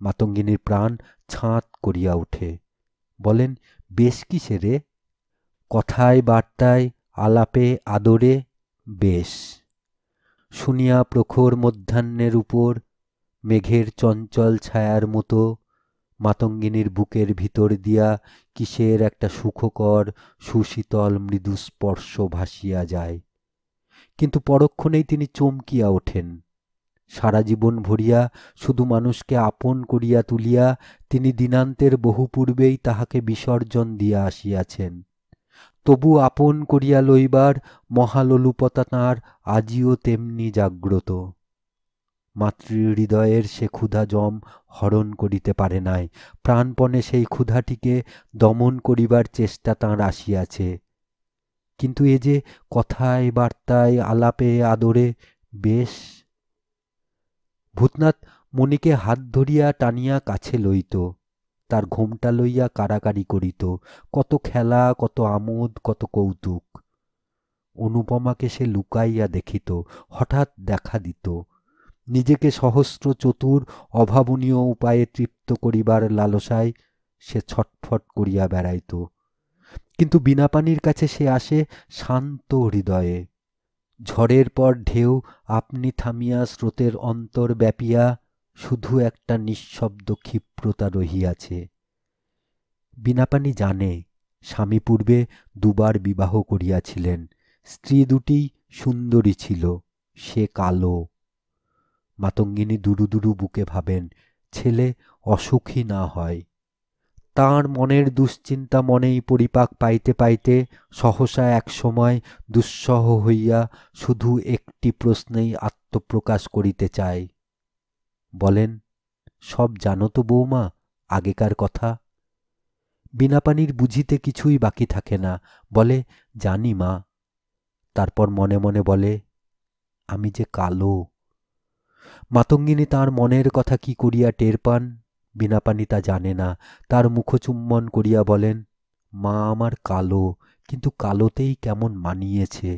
মাতঙ্গিনীর প্রাণ ছাঁত করিয়া ওঠে। বলেন, বেশ কিসে রে? কথায় বার্তায় আলাপে আদরে বেশ। শুনিয়া প্রখর মধ্যাহ্নের উপর মেঘের চঞ্চল ছায়ার মতো মাতঙ্গিনীর বুকের ভিতর দিয়া কিসের একটা সুখকর সুশীতল মৃদু স্পর্শ ভাসিয়া যায়। কিন্তু পরক্ষণেই তিনি চমকিয়া ওঠেন। সারা জীবন ভরিয়া শুধু মানুষকে আপন করিয়া তুলিয়া তিনি দিনান্তের বহু পূর্বেই তাহাকে বিসর্জন দিয়া আসিয়াছেন। তবু আপন করিয়া লইবার মহালোলুপতা তাঁর আজিও তেমনি জাগ্রত। মাতৃহৃদয়ের সে ক্ষুধা যম হরণ করিতে পারে নাই। প্রাণপণে সেই ক্ষুধাটিকে দমন করিবার চেষ্টা তাঁর আসিয়াছে। কিন্তু এ যে কথায় বার্তায় আলাপে আদরে বেশ। ভূতনাথ মণিকে হাত ধরিয়া টানিয়া কাছে লইত, তার ঘোমটা লইয়া কাড়াকাড়ি করিত। কত খেলা, কত আমোদ, কত কৌতুক। অনুপমাকে সে লুকাইয়া দেখিত, হঠাৎ দেখা দিত। নিজেকে সহস্র চতুর অভাবনীয় উপায়ে তৃপ্ত করিবার লালসায় সে ছটফট করিয়া বেড়াইত। কিন্তু বিনাপানির কাছে সে আসে শান্ত হৃদয়ে। ঝড়ের পর ঢেউ আপনি থামিয়া স্রোতের অন্তর ব্যাপিয়া শুধু একটা নিঃশব্দ ক্ষিপ্রতা রহিয়াছে। বিনাপানি জানে স্বামী পূর্বে 2 বার বিবাহ করিয়াছিলেন, স্ত্রী দুটি সুন্দরী ছিল, সে কালো। মাতঙ্গিনী দুরু দুরু বুকে ভাবেন ছেলে অসুখী না হয়। তাঁর মনের দুশ্চিন্তা মনেই পরিপাক পাইতে পাইতে সহসা এক সময় দুঃসহ হইয়া শুধু একটি প্রশ্নেই আত্মপ্রকাশ করিতে চায়। বলেন, সব জানো তো বৌমা, আগেকার কথা? বিনাপানির বুঝিতে কিছুই বাকি থাকে না, বলে জানি মা। তারপর মনে মনে বলে আমি যে কালো। মাতঙ্গিনী তাঁর মনের কথা কি করিয়া টের পান বিনাপানি তা জানে না। তার মুখচুম্বন করিয়া বলেন, মা আমার কালো, কিন্তু কালোতেই কেমন মানিয়েছে।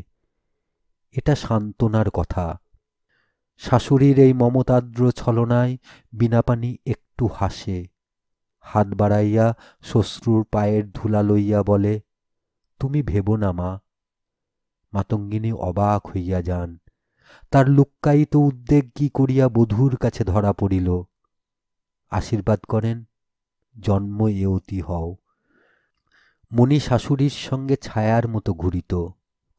এটা সান্ত্বনার কথা। শাশুড়ির এই মমতাদ্র ছলনায় বিনাপানি একটু হাসে, হাত বাড়াইয়া শ্বশ্রুর পায়ের ধুলা লইয়া বলে, তুমি ভেবো না মা। মাতঙ্গিনী অবাক হইয়া যান। তার লুক্কায়িত উদ্বেগ কি করিয়া বধূর কাছে ধরা পড়িল। আশীর্বাদ করেন, জন্ম এওতি হও। মণি শাশুড়ির সঙ্গে ছায়ার মতো ঘুরিত,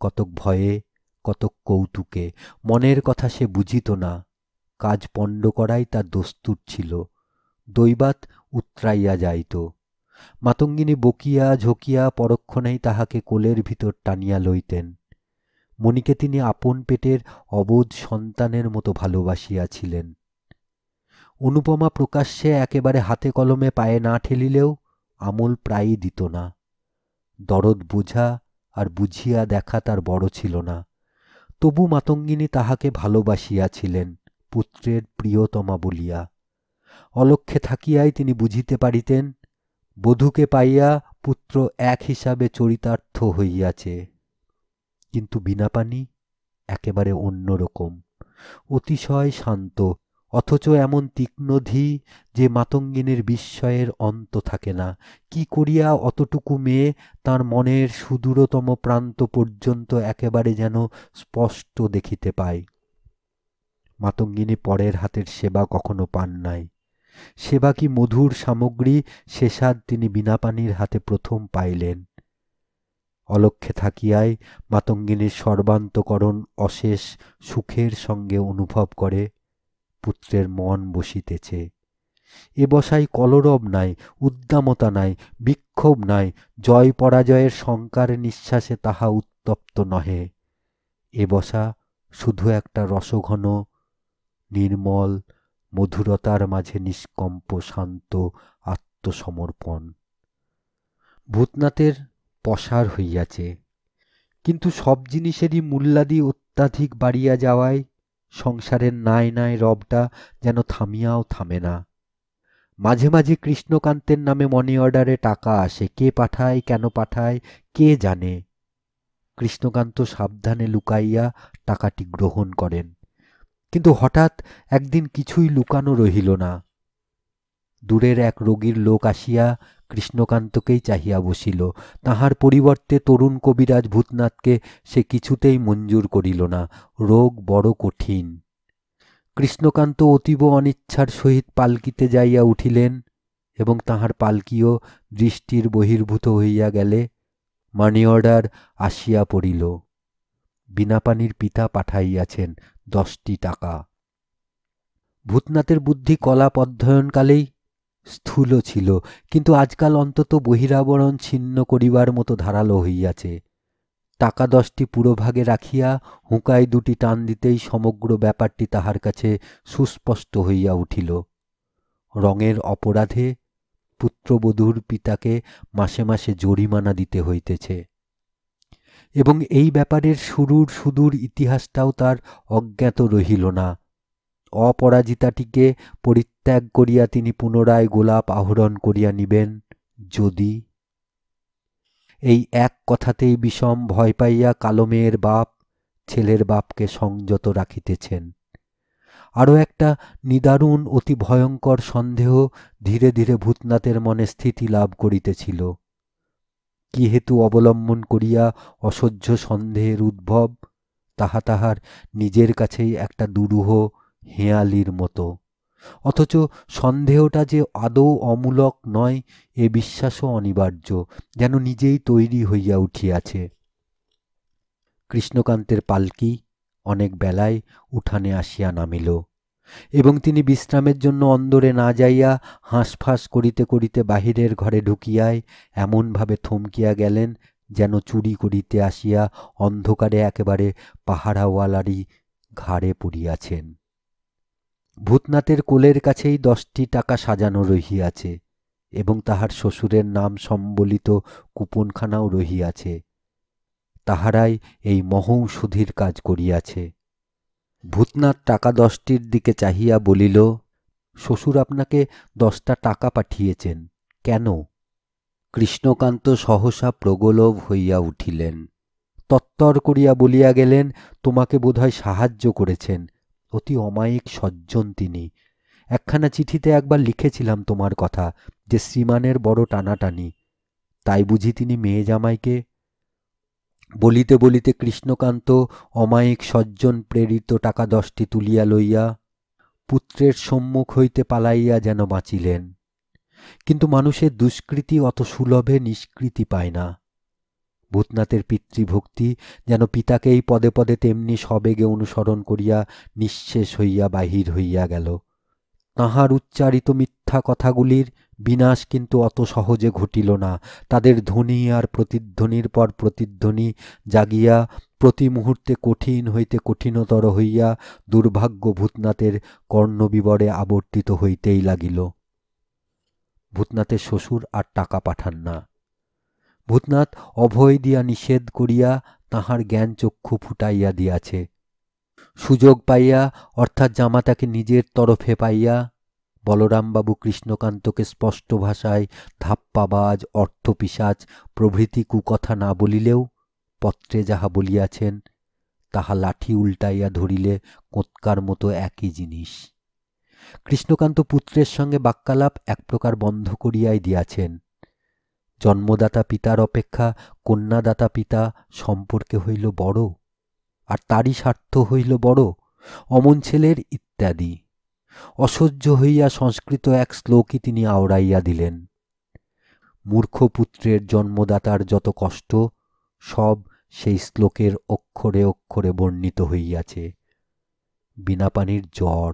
কতক ভয়ে কতক কৌতুকে। মনের কথা সে বুঝিত না, কাজ পণ্ড করাই তার দস্তুর ছিল। দৈবাত উতরাইয়া যাইত। মাতঙ্গিনী বকিয়া ঝকিয়া পরক্ষণেই তাহাকে কোলের ভিতর টানিয়া লইতেন। মণিকে তিনি আপন পেটের অবোধ সন্তানের মতো ভালোবাসিয়াছিলেন। অনুপমা প্রকাশ্যে একেবারে হাতে কলমে পায়ে না ঠেলিলেও আমল প্রায়ই দিত না। দরদ বোঝা আর বুঝিয়া দেখা তার বড় ছিল না। তবু মাতঙ্গিনী তাহাকে ভালোবাসিয়াছিলেন পুত্রের প্রিয়তমা বলিয়া। অলক্ষ্যে থাকিয়াই তিনি বুঝিতে পারিতেন বধূকে পাইয়া পুত্র এক হিসাবে চরিতার্থ হইয়াছে। কিন্তু বিনাপানি একেবারে অন্যরকম, অতিশয় শান্ত, অথচ এমন তীক্ষ্ণধী যে মাতঙ্গিনীর বিস্ময়ের অন্ত থাকে না। কি করিয়া অতটুকু মেয়ে তার মনের সুদূরতম প্রান্ত পর্যন্ত একেবারে যেন স্পষ্ট দেখিতে পায়। মাতঙ্গিনী পরের হাতের সেবা কখনো পান নাই। সেবা কি মধুর সামগ্রী, সে স্বাদ তিনি বিনাপানির হাতে প্রথম পাইলেন। অলক্ষ্যে থাকিয়াই মাতঙ্গিনীর সর্বান্তকরণ অশেষ সুখের সঙ্গে অনুভব করে পুত্রের মন বসিতেছে। এ বসায় কলরব নাই, উদ্দামতা নাই, বিক্ষোভ নাই, জয় পরাজয়ের শঙ্কার নিঃশ্বাসে তাহা উত্তপ্ত নহে। এ বসা শুধু একটা রসঘন নির্মল মধুরতার মাঝে নিষ্কম্প শান্ত আত্মসমর্পণ। ভূতনাথের পসার হইয়াছে, কিন্তু সব জিনিসেরই মূল্যাদি অত্যাধিক বাড়িয়া যাওয়ায় সংসারের নাই নাই রবটা যেন থামিয়াও থামে না। মাঝে মাঝে কৃষ্ণকান্তের নামে মানি অর্ডারে টাকা আসে, কে পাঠায় কেন পাঠায় কে জানে। কৃষ্ণকান্ত সাবধানে লুকাইয়া টাকাটি গ্রহণ করেন। কিন্তু হঠাৎ একদিন কিছুই লুকানো রহিল না। দূরের এক রোগীর লোক আসিয়া কৃষ্ণকান্তকেই চাহিয়া বসিল। তাহার পরিবর্তে তরুণ কবিরাজ ভূতনাথকে সে কিছুতেই মঞ্জুর করিল না। রোগ বড় কঠিন। কৃষ্ণকান্ত অতীব অনিচ্ছার সহিত পালকিতে যাইয়া উঠিলেন এবং তাহার পালকিও দৃষ্টির বহির্ভূত হইয়া গেলে মানি অর্ডার আসিয়া পড়িল। বিনাপানির পিতা পাঠাইয়াছেন 10টি টাকা। ভূতনাথের বুদ্ধি কলাপ অধ্যয়নকালেই স্থূল ছিল, কিন্তু আজকাল অন্তত বহিরাবরণ ছিন্ন করিবার মতো ধারালো হইয়াছে। টাকা 10টি পুরোভাগে রাখিয়া হুঁকায় 2টি টান দিতেই সমগ্র ব্যাপারটি তাহার কাছে সুস্পষ্ট হইয়া উঠিল। রঙের অপরাধে পুত্রবধূর পিতাকে মাসে মাসে জরিমানা দিতে হইতেছে, এবং এই ব্যাপারের শুরুর সুদূর ইতিহাসটাও তার অজ্ঞাত রহিল না। অপরাজিতাটিকে পরিত্যাগ করিয়া তিনি পুনরায় গোলাপ আহরণ করিয়া নিবেন যদি। এই এক কথাতেই বিষম ভয় পাইয়া কালো মেয়ের বাপ ছেলের বাপকে সংযত রাখিতেছেন। আরও একটা নিদারুণ অতি ভয়ঙ্কর সন্দেহ ধীরে ধীরে ভূতনাথের মনে স্থিতি লাভ করিতেছিল। কি হেতু অবলম্বন করিয়া অসহ্য সন্দেহের উদ্ভব, তাহা তাহার নিজের কাছেই একটা দুরূহ হেঁয়ালির মতো। অথচ সন্দেহটা যে আদৌ অমূলক নয় এ বিশ্বাসও অনিবার্য, যেন নিজেই তৈরি হইয়া উঠিয়াছে। কৃষ্ণকান্তের পালকি অনেক বেলায় উঠানে আসিয়া নামিল, এবং তিনি বিশ্রামের জন্য অন্দরে না যাইয়া হাঁসফাঁস করিতে করিতে বাহিরের ঘরে ঢুকিয়ায় এমনভাবে থমকিয়া গেলেন যেন চুরি করিতে আসিয়া অন্ধকারে একেবারে পাহারাওয়ালারই ঘাড়ে পড়িয়াছেন। ভূতনাথের কোলের কাছেই 10টি টাকা সাজানো রহিয়াছে, এবং তাহার শ্বশুরের নাম সম্বলিত কুপনখানাও রহিয়াছে। তাহারাই এই মহৌষধির কাজ করিয়াছে। ভূতনাথ টাকা 10টির দিকে চাহিয়া বলিল, শ্বশুর আপনাকে 10টা টাকা পাঠিয়েছেন, কেন? কৃষ্ণকান্ত সহসা প্রগলভ হইয়া উঠিলেন। তত্তর করিয়া বলিয়া গেলেন, তোমাকে বোধহয় সাহায্য করেছেন। অতি অমায়িক সজ্জন তিনি। একখানা চিঠিতে একবার লিখেছিলাম তোমার কথা, যে শ্রীমানের বড় টানাটানি। তাই বুঝি তিনি মেয়ে জামাইকে? বলিতে বলিতে কৃষ্ণকান্ত অমায়িক সজ্জন প্রেরিত টাকা 10টি তুলিয়া লইয়া পুত্রের সম্মুখ হইতে পালাইয়া যেন বাঁচিলেন। কিন্তু মানুষের দুষ্কৃতি অত সুলভে নিষ্কৃতি পায় না। ভূতনাথের পিতৃভক্তি যেন পিতাকেই পদে পদে তেমনি সবেগে অনুসরণ করিয়া নিঃশেষ হইয়া বাহির হইয়া গেল। তাঁহার উচ্চারিত মিথ্যা কথাগুলির বিনাশ কিন্তু অত সহজে ঘটিল না। তাদের ধ্বনি আর প্রতিধ্বনির পর প্রতিধ্বনি জাগিয়া প্রতি মুহূর্তে কঠিন হইতে কঠিনতর হইয়া দুর্ভাগ্য ভূতনাথের কর্ণবিবরে আবর্তিত হইতেই লাগিল। ভূতনাথের শ্বশুর আর টাকা পাঠান না। ভূতনাথ অভয় দিয়া নিষেধ করিয়া তাহার জ্ঞান চক্ষু ফুটাইয়া দিয়াছে। সুযোগ পাইয়া, অর্থাৎ জামাতাকে নিজের তরফে পাইয়া, বলরামবাবু কৃষ্ণকান্তকে স্পষ্ট ভাষায় ধাপ্পাবাজ, অর্থপিশাচ প্রভৃতি কুকথা না বলিলেও পত্রে যাহা বলিয়াছেন তাহা লাঠি উল্টাইয়া ধরিলে কোঁৎকার মতো একই জিনিস। কৃষ্ণকান্ত পুত্রের সঙ্গে বাক্যালাপ এক প্রকার বন্ধ করিয়াই দিয়াছেন। জন্মদাতা পিতার অপেক্ষা কন্যাদাতা পিতা সম্পর্কে হইল বড়, আর তারই স্বার্থ হইল বড়, অমন ছেলের ইত্যাদি। অসহ্য হইয়া সংস্কৃত এক শ্লোকই তিনি আওড়াইয়া দিলেন। মূর্খ পুত্রের জন্মদাতার যত কষ্ট সব সেই শ্লোকের অক্ষরে অক্ষরে বর্ণিত হইয়াছে। বীণাপাণির জ্বর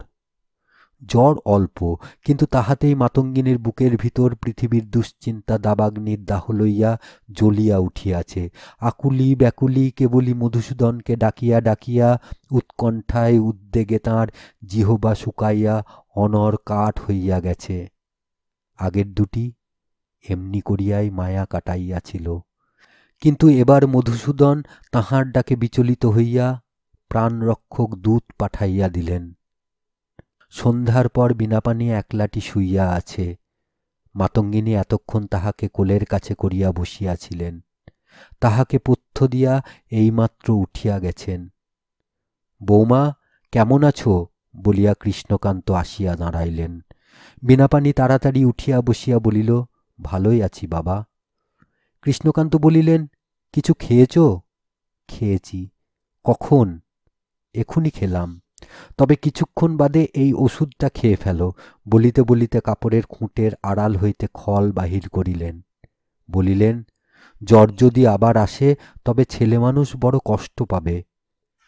অল্প, কিন্তু তাহাতেই মাতঙ্গিনীর বুকের ভিতর পৃথিবীর দুশ্চিন্তা দাবাগ্নির দাহ লইয়া জ্বলিয়া উঠিয়াছে। আকুলি ব্যাকুলি কেবলই মধুসূদনকে ডাকিয়া ডাকিয়া উৎকণ্ঠায় উদ্বেগে তাঁর জিহবা শুকাইয়া অনর কাঠ হইয়া গেছে। আগের দুটি এমনি করিয়াই মায়া কাটাইয়াছিল, কিন্তু এবার মধুসূদন তাহার ডাকে বিচলিত হইয়া প্রাণরক্ষক দূত পাঠাইয়া দিলেন। সন্ধ্যার পর বীণাপাণি একলাটি শুইয়া আছে। মাতঙ্গিনী এতক্ষণ তাহাকে কোলের কাছে করিয়া বসিয়াছিলেন। তাহাকে পথ্য দিয়া এইমাত্র উঠিয়া গেছেন। বৌমা, কেমন আছো বলিয়া কৃষ্ণকান্ত আসিয়া দাঁড়াইলেন। বীণাপাণি তাড়াতাড়ি উঠিয়া বসিয়া বলিল, ভালোই আছি বাবা। কৃষ্ণকান্ত বলিলেন, কিছু খেয়েছ? খেয়েছি। কখন? এখুনি খেলাম। তবে কিছুক্ষণ বাদে এই ওষুধটা খেয়ে ফেলো। বলিতে বলিতে কাপড়ের খুঁটের আড়াল হইতে খল বাহির করিলেন। বলিলেন, জ্বর যদি আবার আসে তবে ছেলেমানুষ বড় কষ্ট পাবে।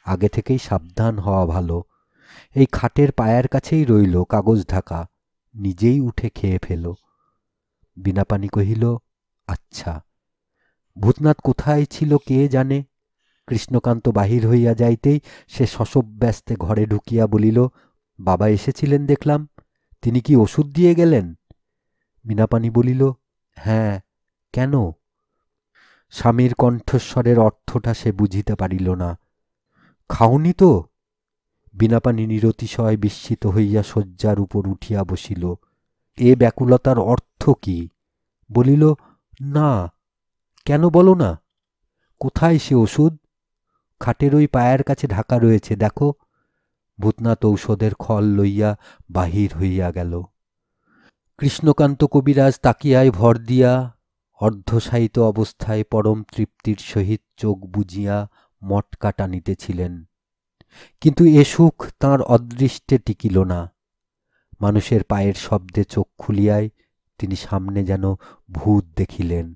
আগে থেকেই সাবধান হওয়া ভালো। এই খাটের পায়ের কাছেই রইল কাগজ ঢাকা, নিজেই উঠে খেয়ে ফেলো। বীণাপাণি কহিল, আচ্ছা। ভূতনাথ কোথায় ছিল কে জানে। কৃষ্ণকান্ত বাহির হইয়া যাইতেই সে শশব্যস্তে ঘরে ঢুকিয়া বলিল, বাবা এসেছিলেন দেখলাম, তিনি কি ওষুধ দিয়ে গেলেন? বীণাপাণি বলিল, হ্যাঁ, কেন? স্বামীর কণ্ঠস্বরের অর্থটা সে বুঝিতে পারিল না। খাওনি তো? বীণাপাণি নিরতিশয় বিস্মিত হইয়া শয্যার উপর উঠিয়া বসিল। এ ব্যাকুলতার অর্থ কি? বলিল, না। কেন বলো না? কোথায় সে ওষুধ? খাটের ওই পায়ের কাছে ঢাকা রয়েছে, দেখো। ভূতনাথ ঔষধের খল লইয়া বাহির হইয়া গেল। কৃষ্ণকান্ত কবিরাজ তাকিয়ায় ভর দিয়া অর্ধশায়িত অবস্থায় পরম তৃপ্তির সহিত চোখ বুজিয়া মটকা টানিতেছিলেন। কিন্তু এ সুখ তাঁর অদৃষ্টে টিকিল না। মানুষের পায়ের শব্দে চোখ খুলিয়ায় তিনি সামনে যেন ভূত দেখিলেন।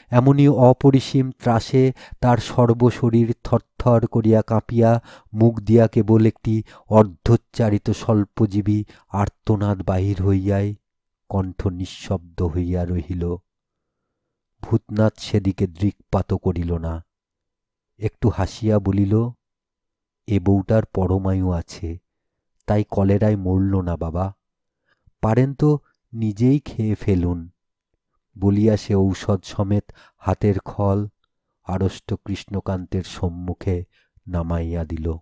এমনি অপরিসীম ত্রাসে তার সর্বশরীর থরথর করিয়া কাঁপিয়া মুখ দিয়া কেবল একটি অর্ধোচ্চারিত স্বল্পজীবী আর্তনাদ বাহির হইয়াই কণ্ঠ নিঃশব্দ হইয়া রহিল। ভূতনাথ সেদিকে দৃকপাতও করিল না। একটু হাসিয়া বলিল, এ বউটার পরমায়ু আছে, তাই কলেরায় মরল না বাবা, পারেন তো নিজেই খেয়ে ফেলুন। বলিয়া সে ঔষধ সমেত হাতের খল আড়ষ্ট কৃষ্ণকান্তের সম্মুখে নামাইয়া দিল।